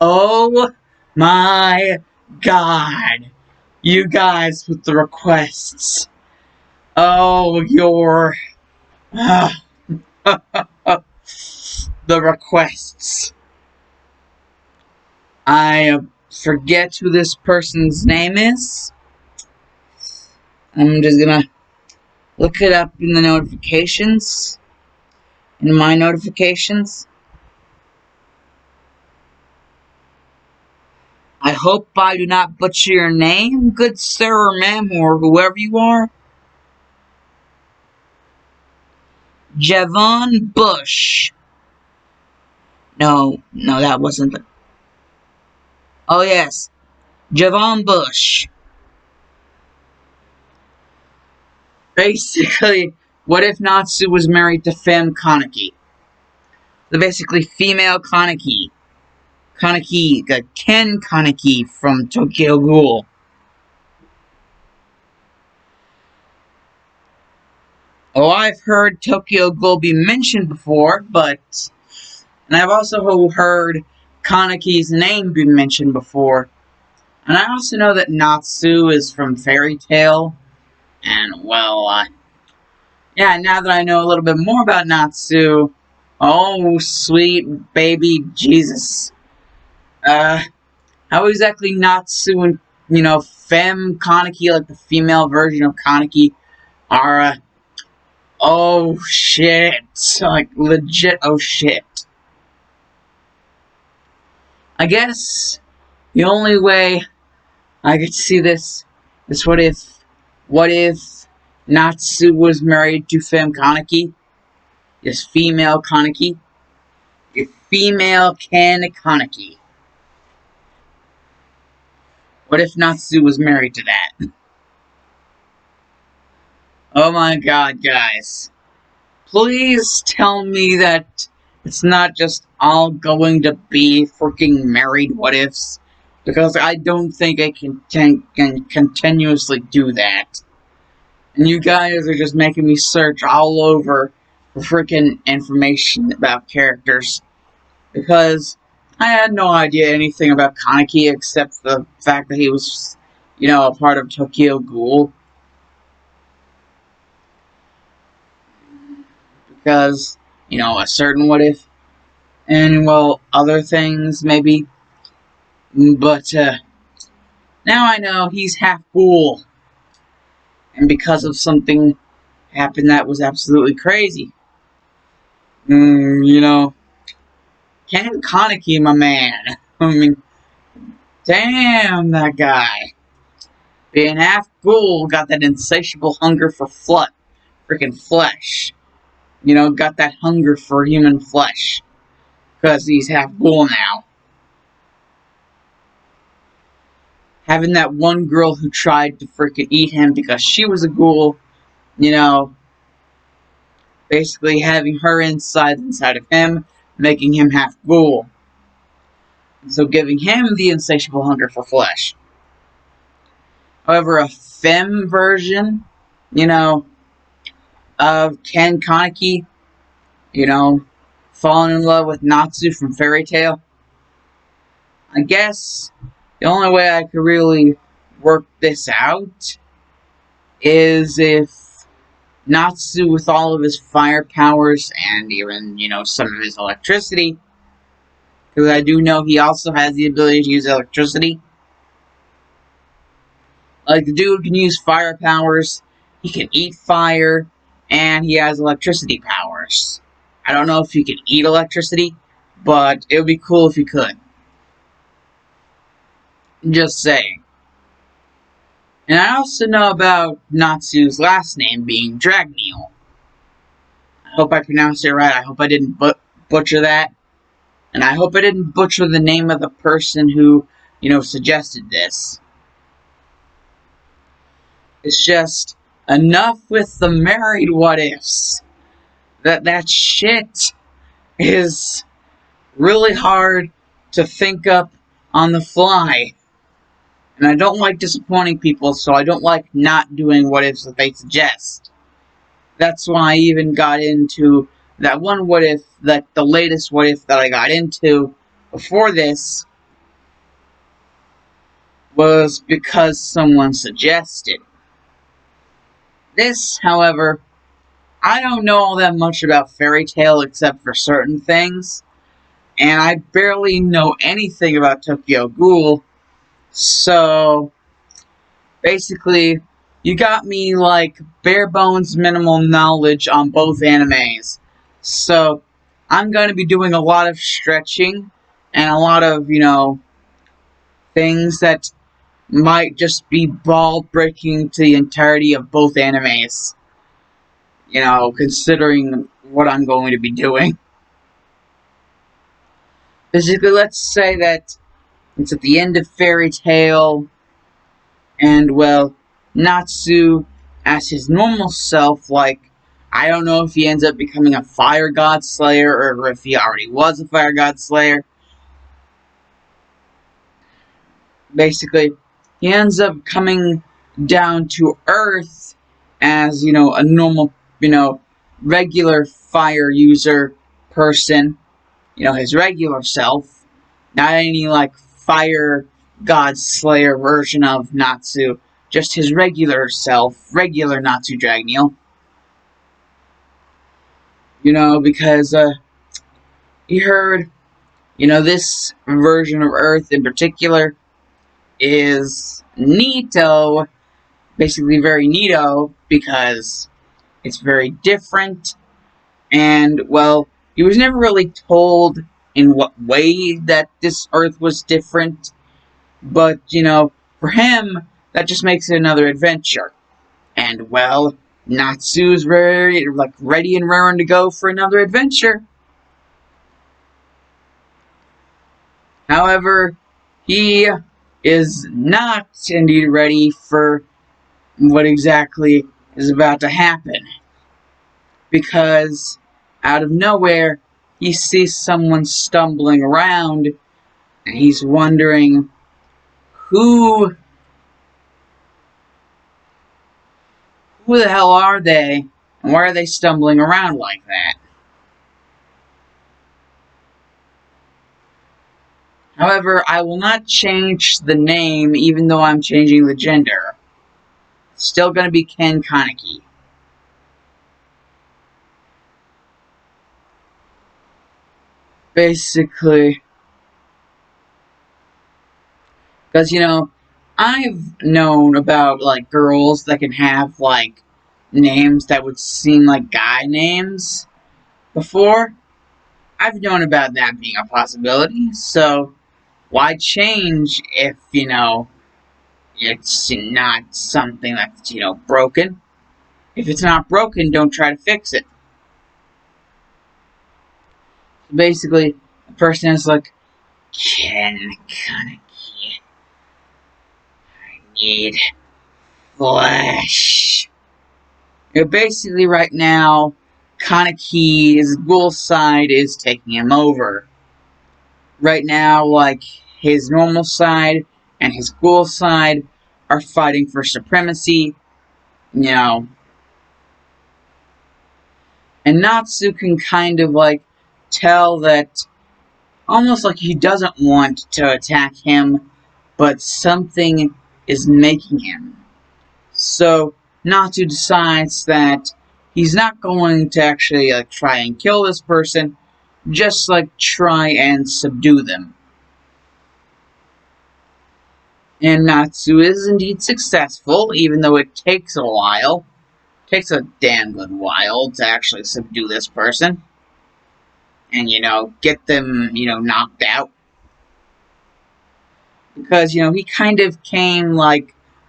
Oh my god. You guys with the requests. Oh, uh, the requests. I forget who this person's name is. I'm just gonna look it up in the notifications. In my notifications. I hope I do not butcher your name, good sir or ma'am, or whoever you are. Javon Bush. No, that wasn't the... Oh, yes. Javon Bush. Basically, what if Natsu was married to fem-Kenaki? The basically female Kaneki. Kaneki, Ken Kaneki from Tokyo Ghoul. Oh, I've heard Tokyo Ghoul be mentioned before, but... And I've also heard Kaneki's name be mentioned before. And I also know that Natsu is from Fairy Tail. And, well, yeah, now that I know a little bit more about Natsu... Oh, sweet baby Jesus. How exactly Natsu and, fem-Kenaki, like the female version of Kaneki, are, oh shit. Like, legit, oh shit. I guess the only way I could see this is what if Natsu was married to fem-Kenaki? This female Kaneki? A female Kaneki. What if Natsu was married to that? Oh my god, guys. Please tell me that it's not just all going to be freaking married what ifs. Because I don't think I can continuously do that. And you guys are just making me search all over for freaking information about characters. Because I had no idea anything about Kaneki except the fact that he was, a part of Tokyo Ghoul. Because, a certain what if. And, well, other things, maybe. But, now I know he's half ghoul. And because of something happened that was absolutely crazy. Ken Kaneki, my man. I mean, damn, that guy. Being half ghoul, got that insatiable hunger for freaking flesh. Got that hunger for human flesh. Because he's half ghoul now. Having that one girl who tried to freaking eat him because she was a ghoul, basically having her inside of him, making him half ghoul. So giving him the insatiable hunger for flesh. However, a femme version, of Ken Kaneki, falling in love with Natsu from Fairy Tail. I guess the only way I could really work this out is if Natsu, with all of his fire powers and even, some of his electricity, because I do know he also has the ability to use electricity. Like, the dude can use fire powers, he can eat fire, and he has electricity powers. I don't know if he can eat electricity, but it would be cool if he could. Just saying. And I also know about Natsu's last name being Dragneel. I hope I pronounced it right. I hope I didn't butcher that. And I hope I didn't butcher the name of the person who, suggested this. It's just enough with the married what-ifs. That shit is really hard to think up on the fly. And I don't like disappointing people, so I don't like not doing what-ifs that they suggest. That's why I even got into that one what-if, the latest what-if that I got into before this, was because someone suggested. This, however, I don't know all that much about Fairy Tail except for certain things, and I barely know anything about Tokyo Ghoul, so basically, you got me like bare bones minimal knowledge on both animes. So, I'm going to be doing a lot of stretching and a lot of, things that might just be ball breaking to the entirety of both animes. Considering what I'm going to be doing. Basically, let's say that it's at the end of Fairy Tail, and, well, Natsu, as his normal self, I don't know if he ends up becoming a fire god slayer, or if he already was a fire god slayer. Basically, he ends up coming down to Earth as, a normal, regular fire user person, his regular self, not any, fire god slayer version of Natsu, just his regular self, regular Natsu Dragneel. Because, he heard, this version of Earth in particular is neato, basically very neato, because it's very different, and, well, he was never really told in what way that this Earth was different, but, for him, that just makes it another adventure. And, well, Natsu's very, ready and raring to go for another adventure. However, he is not indeed ready for what exactly is about to happen. Because, out of nowhere, he sees someone stumbling around, and he's wondering who the hell are they, and why are they stumbling around like that? However, I will not change the name, even though I'm changing the gender. It's still going to be fem-Kenaki. Basically, because, I've known about, girls that can have, names that would seem like guy names before. I've known about that being a possibility, so why change if, it's not something that's, broken? If it's not broken, don't try to fix it. Basically, the person is like, fem-Kenaki, I need flesh. Basically, right now, Kaneki's ghoul side is taking him over. Right now, his normal side and his ghoul side are fighting for supremacy, and Natsu can kind of, tell that almost like he doesn't want to attack him, but something is making him. So, Natsu decides that he's not going to actually, try and kill this person, just, try and subdue them. And Natsu is indeed successful, even though it takes a while. It takes a damn good while to actually subdue this person. And, get them, knocked out. Because, he kind of came,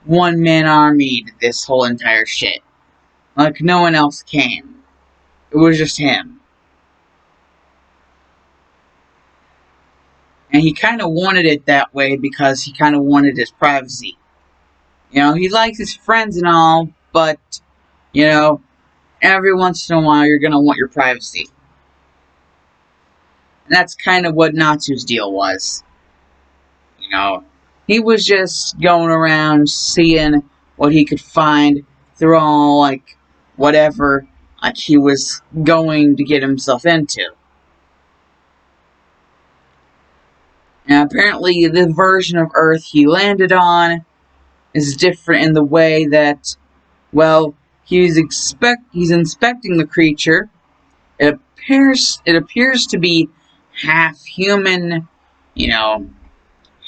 one-man army to this whole entire shit. No one else came. It was just him. And he kind of wanted it that way because he kind of wanted his privacy. He likes his friends and all, but, every once in a while you're going to want your privacy. And that's kind of what Natsu's deal was. He was just going around seeing what he could find through all, whatever, he was going to get himself into. And apparently the version of Earth he landed on is different in the way that, well, he's inspecting the creature. It appears to be half human, you know,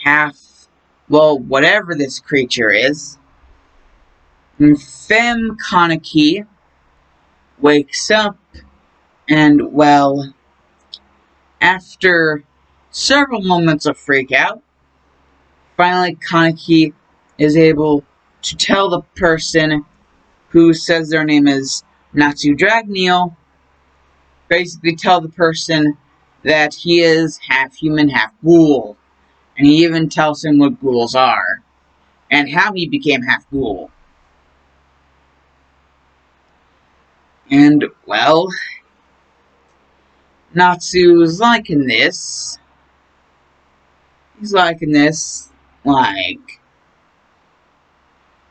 half, well, whatever this creature is. And fem-Kenaki wakes up and, well, after several moments of freak out, finally Kaneki is able to tell the person who says their name is Natsu Dragneel, basically tell the person that he is half human, half ghoul. And he even tells him what ghouls are, and how he became half ghoul. And, well, Natsu's liking this. He's liking this, like,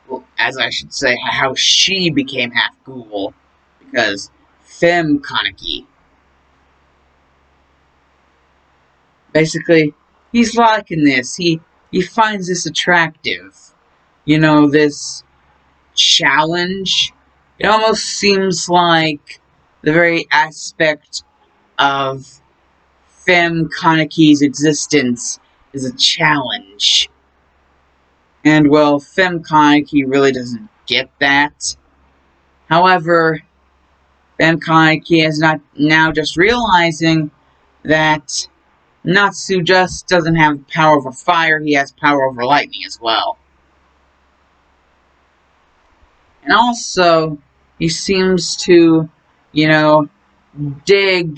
well, as I should say, how she became half ghoul. Because fem-Kenaki. Basically, he's liking this. He finds this attractive. You know, this challenge. It almost seems like the very aspect of fem-Kenaki's existence is a challenge. And, well, fem-Kenaki really doesn't get that. However, fem-Kenaki is not now just realizing that Natsu just doesn't have the power over fire, he has power over lightning as well. And also, he seems to, you know, dig.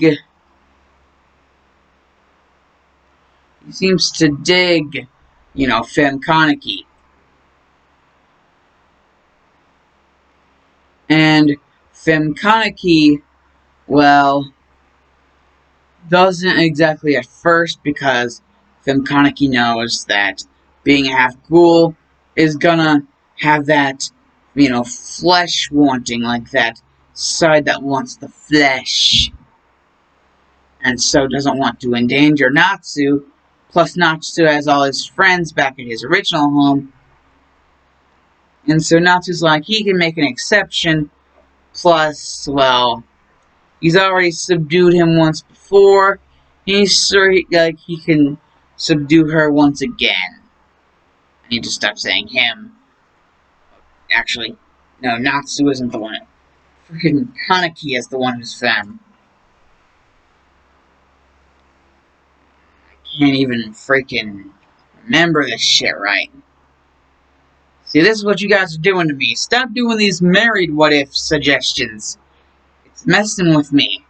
He seems to dig, you know, fem-Kenaki. And fem-Kenaki, well, doesn't exactly at first, because fem-Kenaki knows that being a half ghoul is gonna have that, you know, flesh wanting, like that side that wants the flesh. And so doesn't want to endanger Natsu. Plus, Natsu has all his friends back at his original home. And so Natsu's like, he can make an exception. Plus, well, he's already subdued him once before. He's sure he can subdue her once again. I need to stop saying him. Actually, no, Natsu isn't the one. Freaking Kaneki is the one who's femme. Can't even freaking remember this shit right. See, this is what you guys are doing to me. Stop doing these married what-if suggestions. It's messing with me.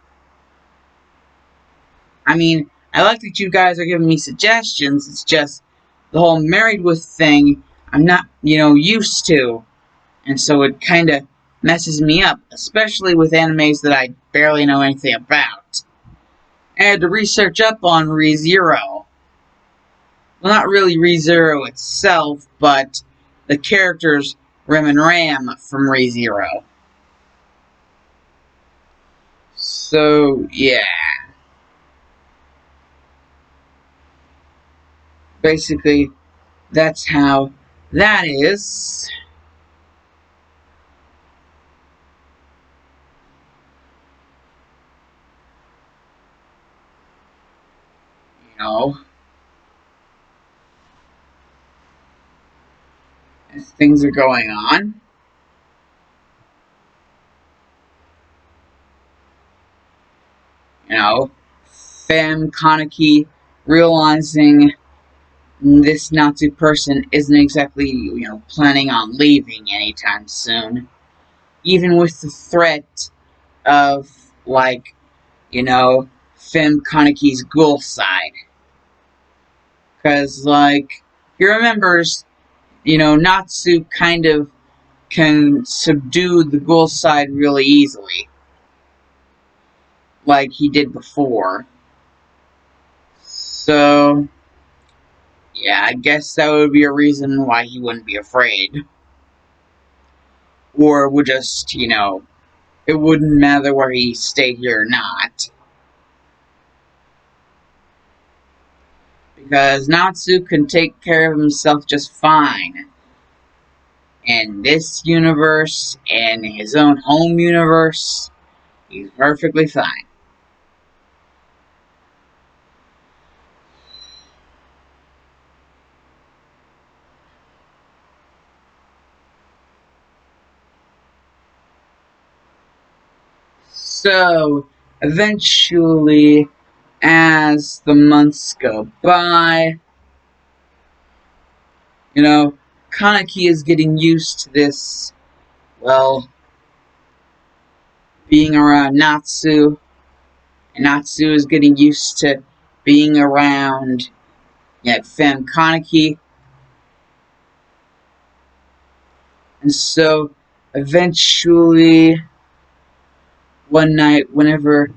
I mean, I like that you guys are giving me suggestions. It's just the whole married with thing I'm not, you know, used to. And so it kind of messes me up, especially with animes that I barely know anything about. I had to research up on ReZero. Well, not really ReZero itself, but the characters Rem and Ram from ReZero. So, yeah. Basically, that's how that is. You know, as things are going on. You know, fem-Kenaki realizing this Natsu person isn't exactly, you know, planning on leaving anytime soon. Even with the threat of, like, you know, fem-Kenaki's ghoul side. Because, like, he remembers, you know, Natsu kind of can subdue the ghoul side really easily. Like he did before. So, yeah, I guess that would be a reason why he wouldn't be afraid. Or would just, you know, it wouldn't matter where he stayed here or not. Because Natsu can take care of himself just fine. In this universe, in his own home universe, he's perfectly fine. So, eventually, as the months go by, you know, Kaneki is getting used to this, well, being around Natsu, and Natsu is getting used to being around fem-Kenaki, and so eventually one night, whenever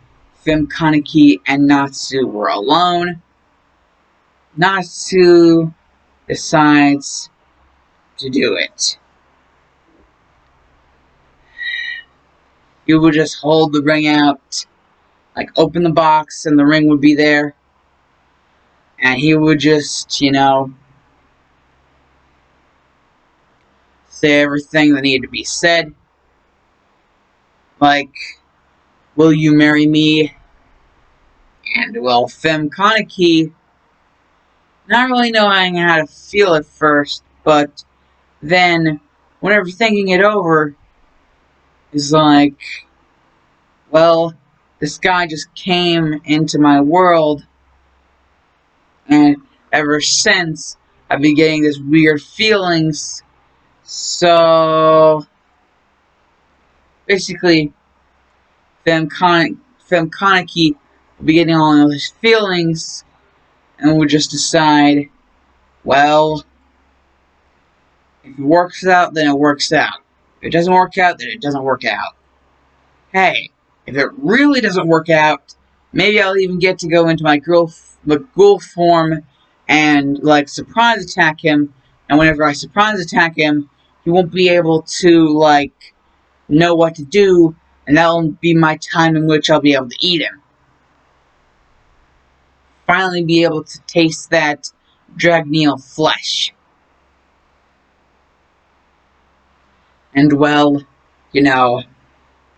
fem-Kenaki and Natsu were alone, Natsu decides to do it. He would just hold the ring out, like open the box and the ring would be there, and he would just, say everything that needed to be said, like, will you marry me? And, well, fem-Kenaki, not really knowing how to feel at first, but then, whenever thinking it over, is like, well, this guy just came into my world, and ever since, I've been getting this weird feelings, so, basically, fem-Kenaki will be getting all of his feelings, and would just decide, well, if it works out, then it works out. If it doesn't work out, then it doesn't work out. Hey, if it really doesn't work out, maybe I'll even get to go into my ghoul form and, like, surprise attack him, and whenever I surprise attack him, he won't be able to, like, know what to do, and that'll be my time in which I'll be able to eat him. Finally be able to taste that Dragneel flesh. And, well,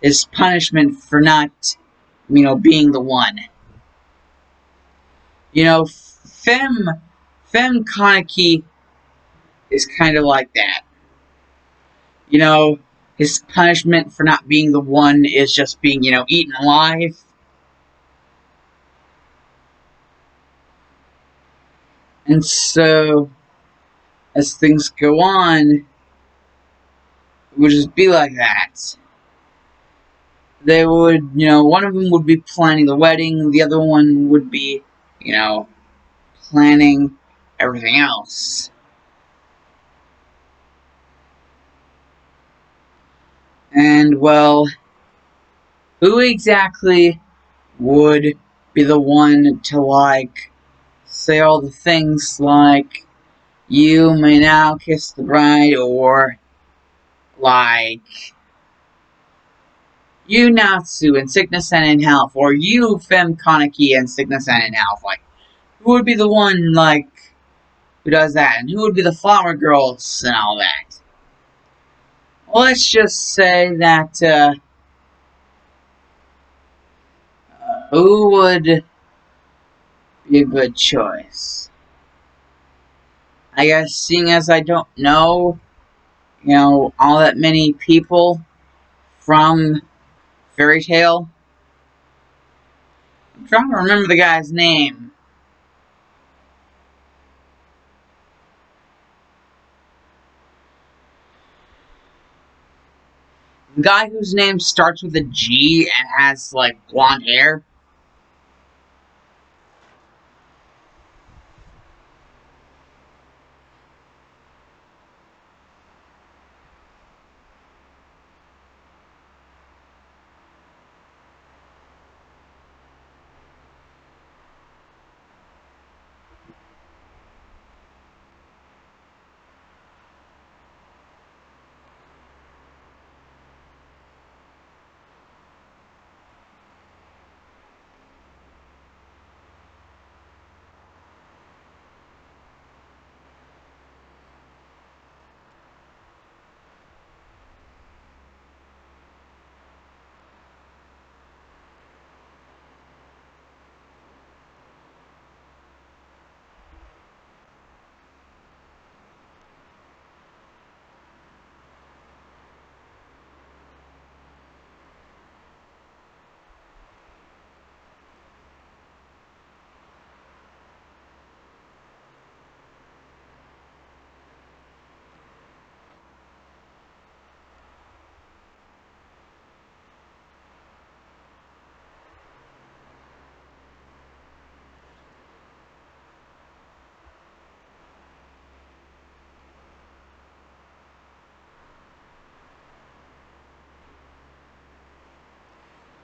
his punishment for not, being the one. Fem-Kenaki is kind of like that. His punishment for not being the one is just being, eaten alive. And so, as things go on, it would just be like that. They would, one of them would be planning the wedding, the other one would be, planning everything else. And, well, who exactly would be the one to, like, say all the things like, you may now kiss the bride, or, like, you Natsu in sickness and in health, or you fem-Kenaki in sickness and in health. Like, who would be the one, like, who does that? And who would be the flower girls and all that? Well, let's just say that, who would be a good choice? I guess, seeing as I don't know, all that many people from Fairy Tail, I'm trying to remember the guy's name. The guy whose name starts with a G and has, like, blonde hair.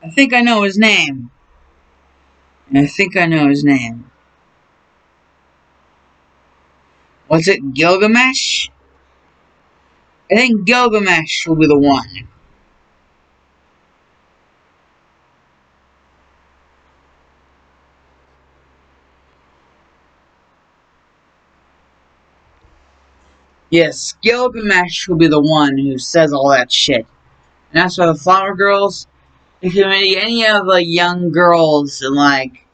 I think I know his name. I think I know his name. Was it Gilgamesh? I think Gilgamesh will be the one. Yes, Gilgamesh will be the one who says all that shit. And that's why the flower girls, it can be any of the young girls in, like,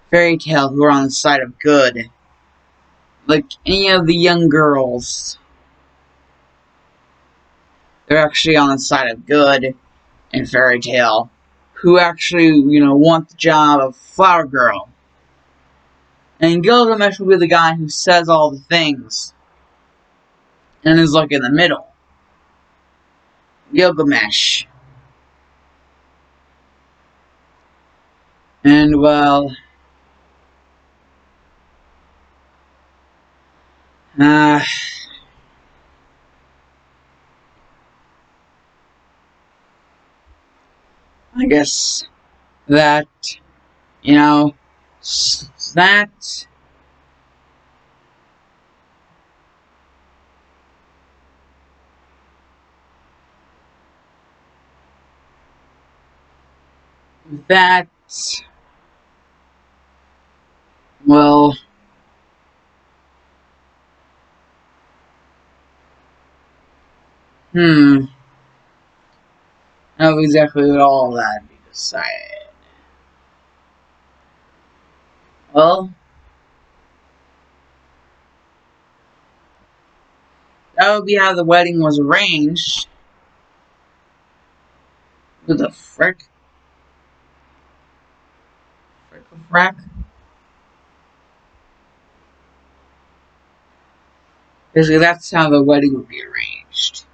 fairy tale who are on the side of good. Like, any of the young girls, they're actually on the side of good in fairy tale. Who actually, want the job of flower girl. And Gilgamesh will be the guy who says all the things. And is, like, in the middle. Gilgamesh. And, well, uh, I guess that, that, that, well, I know exactly what all that be decided. Well, that would be how the wedding was arranged. Who the frick? Frick? Basically, that's how the wedding would be arranged.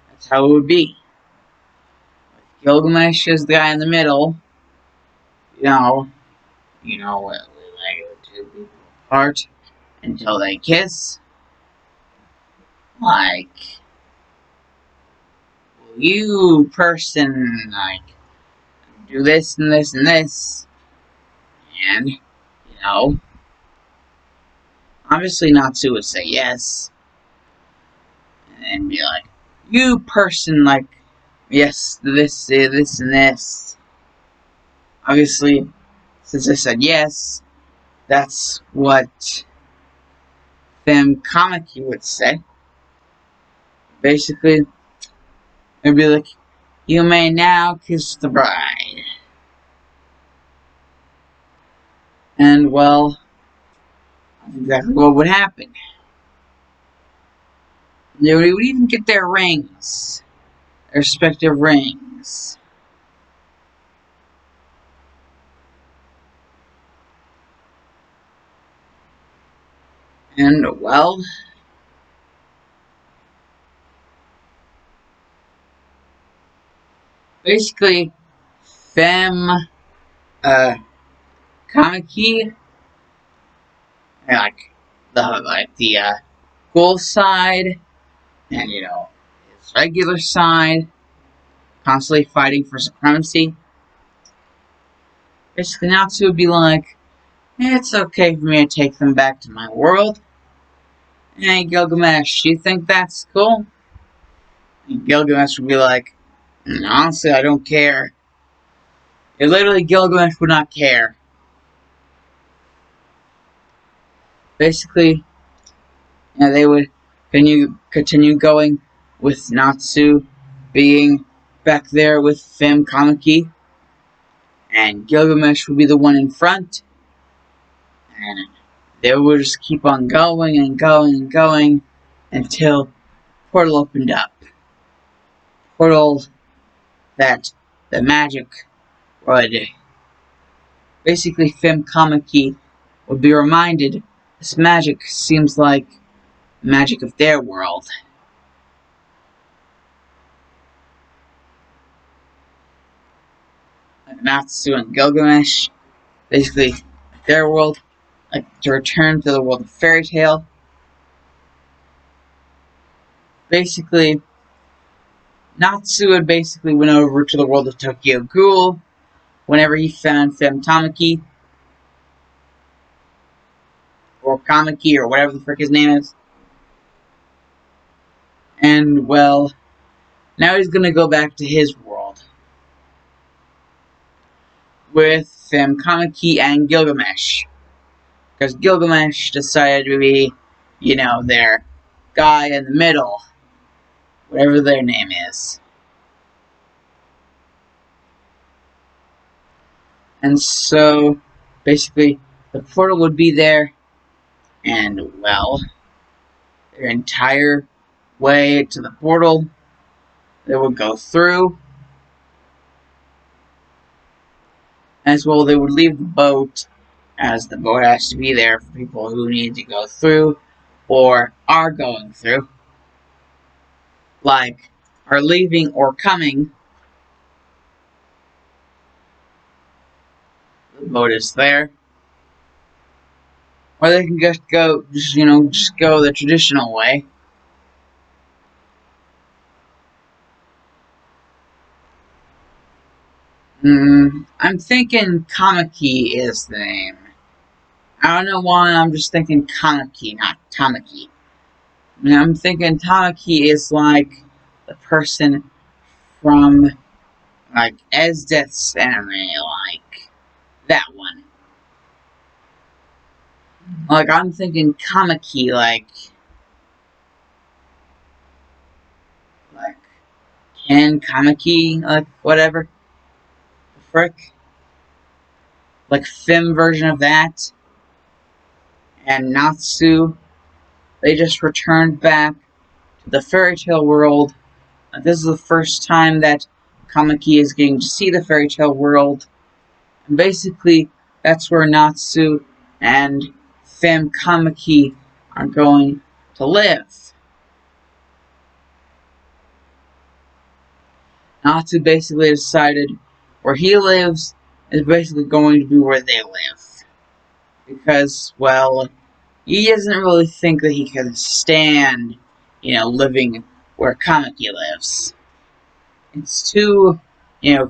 That's how it would be. Gilgamesh is the guy in the middle. What like two people apart until they kiss. Like, you person, like, do this and this and this. And, obviously Natsu would say yes. And be like, you person, like, yes, this, this, and this. Obviously, since I said yes, that's what fem-Kenaki would say. Basically, it'd be like, you may now kiss the bride. And, well, that's exactly what would happen. They would even get their rings. Their respective rings. And, well, basically, fem, Kaneki, like, the cool side, and, his regular side, constantly fighting for supremacy. Basically, Natsu would be like, it's okay for me to take them back to my world. Hey, Gilgamesh, you think that's cool? And Gilgamesh would be like, honestly, I don't care. Literally, Gilgamesh would not care. Basically, they would continue going with Natsu being back there with fem-Kenaki, and Gilgamesh would be the one in front, and they would just keep on going and going and going until portal opened up. Portal that the magic would basically fem-Kenaki would be reminded this magic seems like magic of their world. Like Natsu and Gilgamesh, basically their world, like to return to the world of fairy tale. Basically, Natsu had basically went over to the world of Tokyo Ghoul, whenever he found fem-Tamaki, or Kamaki, or whatever the frick his name is. And, well, now he's gonna go back to his world with fem-Kamaki and Gilgamesh. Because Gilgamesh decided to be, their guy in the middle, whatever their name is. And so, basically, the portal would be there, and, well, their entire way to the portal, they would go through. As well, they would leave the boat, as the boat has to be there for people who need to go through, or are going through. Like, are leaving or coming. The boat is there. Or they can just go the traditional way. I'm thinking Kamaki is the name. I don't know why, I'm just thinking Kaneki, not Tamaki. I'm thinking Tamaki is like the person from, like, Esdeath's anime, like, that one. Like, I'm thinking Kamaki, like Ken Kamaki, like, whatever. The frick. Like, Fem version of that. And Natsu, they just returned back to the fairy tale world. This is the first time that Kamaki is getting to see the fairy tale world. And basically, that's where Natsu and fem-Kamaki are going to live. Natsu basically decided where he lives is basically going to be where they live. Because, well, he doesn't really think that he can stand, living where Kamaki lives. It's too,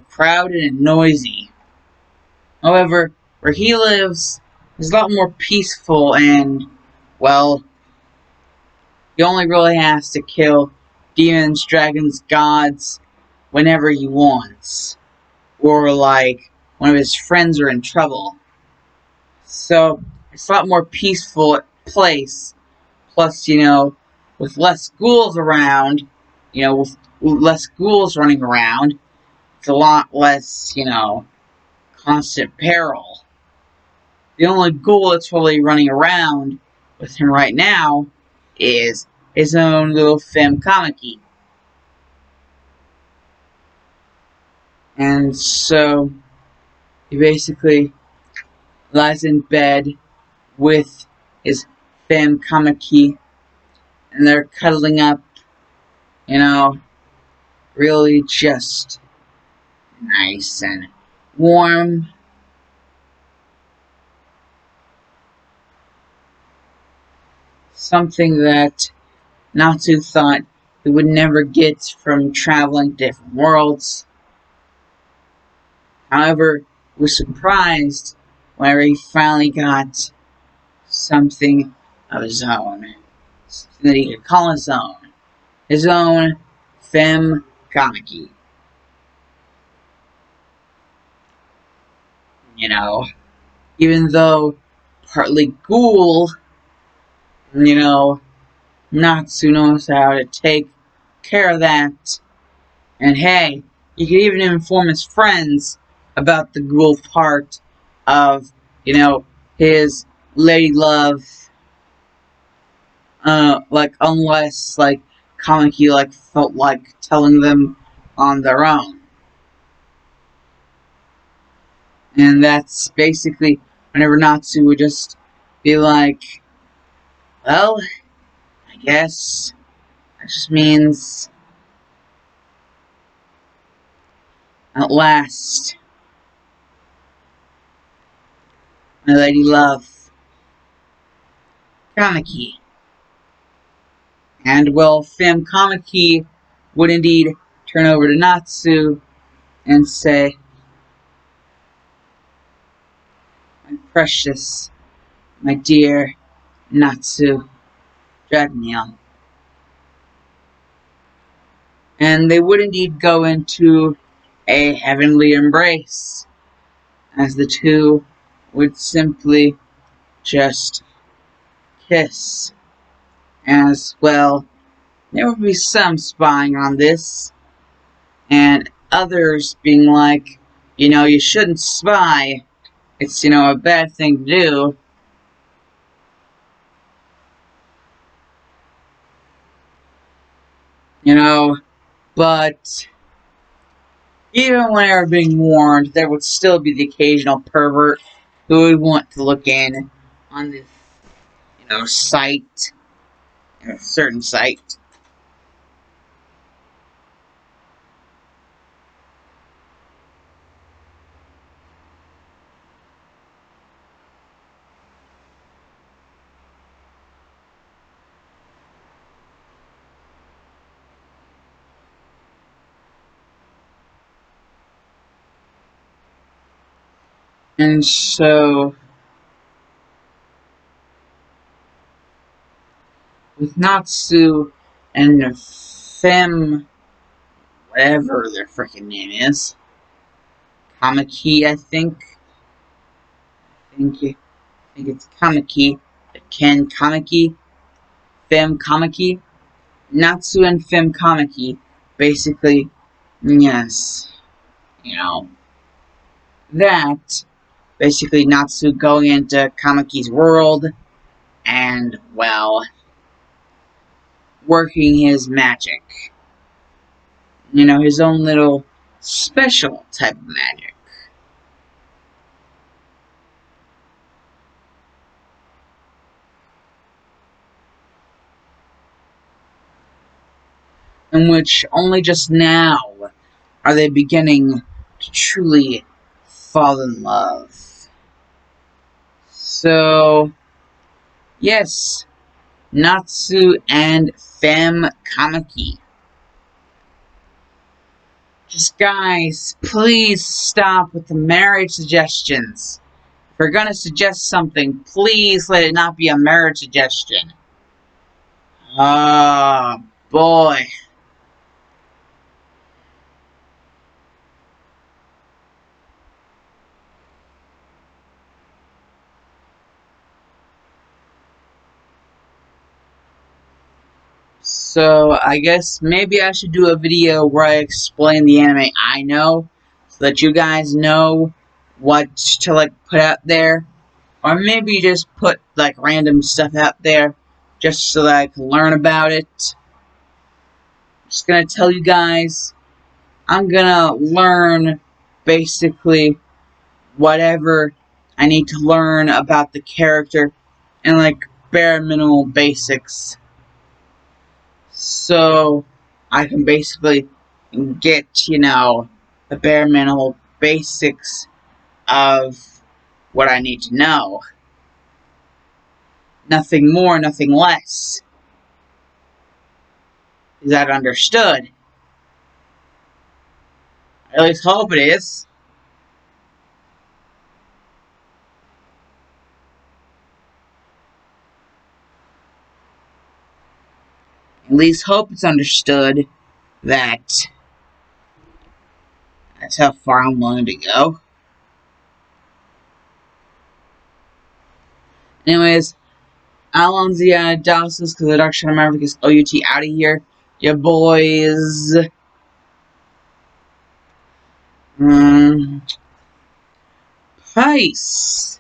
crowded and noisy. However, where he lives is a lot more peaceful and, well, he only really has to kill demons, dragons, gods whenever he wants. Or, like, one of his friends are in trouble. So, it's a lot more peaceful place. Plus, with less ghouls around, with less ghouls running around, it's a lot less, constant peril. The only ghoul that's really running around with him right now is his own little fem-Kamaki. And so, he basically lies in bed with his fem-Kamaki, and they're cuddling up, really just nice and warm. Something that Natsu thought he would never get from traveling to different worlds. However, he was surprised whenever he finally got something of his own. Something that he could call his own. His own fem-Kenaki. Even though partly ghoul, Natsu knows how to take care of that. And hey, he could even inform his friends about the ghoul part of, his lady love. Unless, Kamaki, felt like telling them on their own. And that's basically whenever Natsu would just be like, well, I guess that just means at last, my lady love, Kamaki. And, well, fem-Kamaki would indeed turn over to Natsu and say, precious, my dear Natsu Dragoneel. And they would indeed go into a heavenly embrace, as the two would simply just kiss. As well, there would be some spying on this, and others being like, you shouldn't spy. It's, a bad thing to do. But even when they were being warned, there would still be the occasional pervert who would want to look in on this, site, a certain site. And so, with Natsu and Fem, whatever their freaking name is, Kamaki, I think. I think it's Kamaki. Ken Kamaki. Fem-Kenaki. Natsu and Fem-Kenaki. Basically, yes. That. Basically, Natsu going into Kamaki's world and, well, working his magic. His own little special type of magic. In which only just now are they beginning to truly fall in love. So, yes, Natsu and Fem-Kenaki. Just guys, please stop with the marriage suggestions. If we're gonna suggest something, please let it not be a marriage suggestion. Oh, boy. So, I guess maybe I should do a video where I explain the anime I know, so that you guys know what to, put out there. Or maybe just put, random stuff out there, just so that I can learn about it. I'm just gonna tell you guys, I'm gonna learn, basically, whatever I need to learn about the character, and, bare minimal basics. So, I can basically get, the bare minimal basics of what I need to know. Nothing more, nothing less. Is that understood? I at least hope it is. At least hope it's understood that that's how far I'm willing to go. Anyways, Alonzia Dawson's because the Dark Shadow Maverick is OUT out of here. Ya boys. Peace.